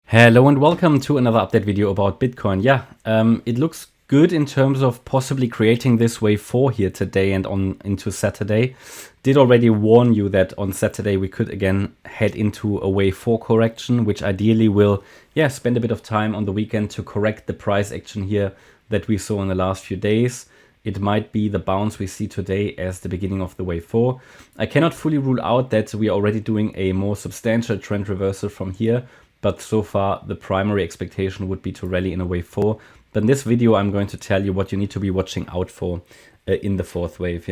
Hello and welcome to another update video about Bitcoin. It looks good in terms of possibly creating this wave 4 here today and on into Saturday. Did already warn you that on Saturday we could again head into a wave 4 correction, which ideally will spend a bit of time on the weekend to correct the price action here that we saw in the last few days. It might be the bounce we see today as the beginning of the wave 4. I cannot fully rule out that we are already doing a more substantial trend reversal from here. But so far, the primary expectation would be to rally in a wave 4. But in this video, I'm going to tell you what you need to be watching out for in the fourth wave.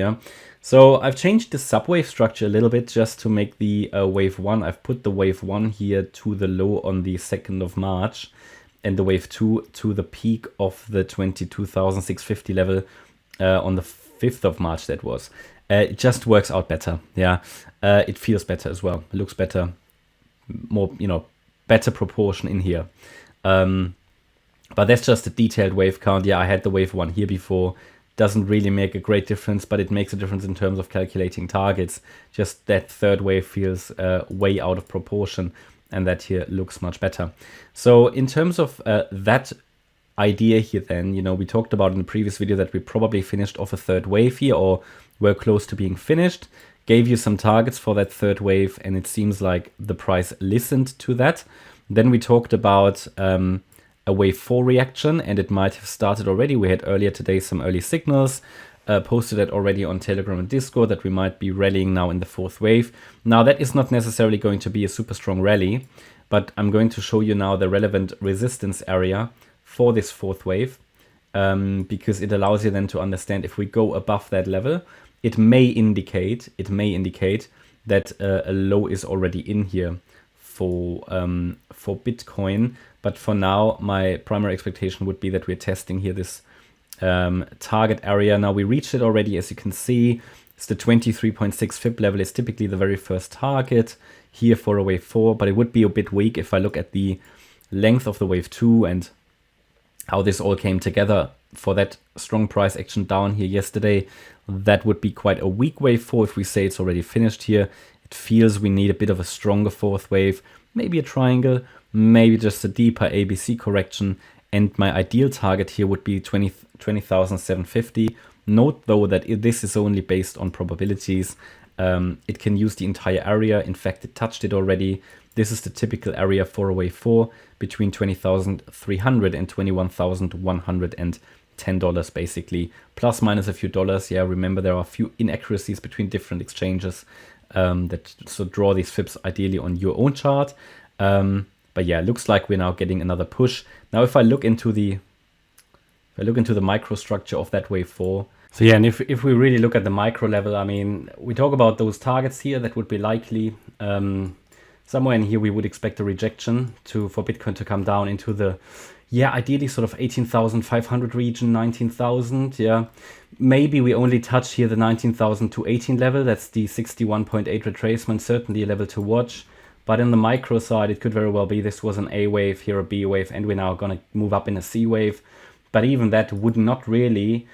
So I've changed the subwave structure a little bit just to make the wave 1. I've put the wave 1 here to the low on the 2nd of March and the wave 2 to the peak of the 22,650 level on the 5th of March that was. It just works out better. It feels better as well. It looks better, more, better proportion in here. But that's just a detailed wave count. I had the wave 1 here before. Doesn't really make a great difference, but it makes a difference in terms of calculating targets. Just that third wave feels way out of proportion, and that here looks much better. So in terms of that idea here then, we talked about in the previous video that we probably finished off a third wave here, or were close to being finished. Gave you some targets for that third wave, and it seems like the price listened to that. Then we talked about a wave 4 reaction, and it might have started already. We had earlier today some early signals, posted it already on Telegram and Discord that we might be rallying now in the fourth wave. Now that is not necessarily going to be a super strong rally, but I'm going to show you now the relevant resistance area for this fourth wave, because it allows you then to understand if we go above that level, it may indicate that a low is already in here for Bitcoin. But for now, my primary expectation would be that we're testing here this target area. Now we reached it already, as you can see. It's the 23.6 fib level. It's typically the very first target here for a wave 4, but it would be a bit weak if I look at the length of the wave 2 and how this all came together for that strong price action down here yesterday. That would be quite a weak wave 4 if we say it's already finished here. It feels we need a bit of a stronger fourth wave, maybe a triangle, maybe just a deeper ABC correction. And my ideal target here would be 20,750. Note though that this is only based on probabilities. It can use the entire area. In fact, it touched it already. This is the typical area for a wave 4 between 20,300 and $21,110 basically, plus minus a few dollars. Remember there are a few inaccuracies between different exchanges so draw these fibs ideally on your own chart. But looks like we're now getting another push. Now if I look into the microstructure of that wave 4. So and if we really look at the micro level, I mean, we talk about those targets here that would be likely. Somewhere in here we would expect a rejection for Bitcoin to come down into the ideally sort of 18,500 region, 19,000. Maybe we only touch here the 19,218 level. That's the 61.8 retracement, certainly a level to watch. But in the micro side, it could very well be this was an A wave, here a B wave, and we're now going to move up in a C wave. But even that would not really,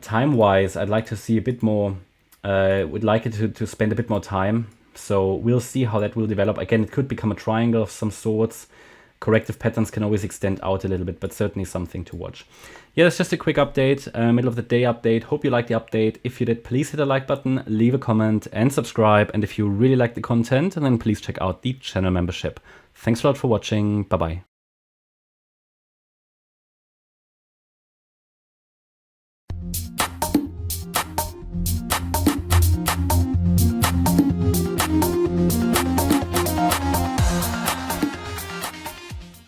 time-wise, I'd like to see a bit more, would like it to spend a bit more time. So we'll see how that will develop. Again, it could become a triangle of some sorts. Corrective patterns can always extend out a little bit, but certainly something to watch. That's just a quick update, middle of the day update. Hope you liked the update. If you did, please hit the like button, leave a comment and subscribe. And if you really like the content, then please check out the channel membership. Thanks a lot for watching. Bye-bye.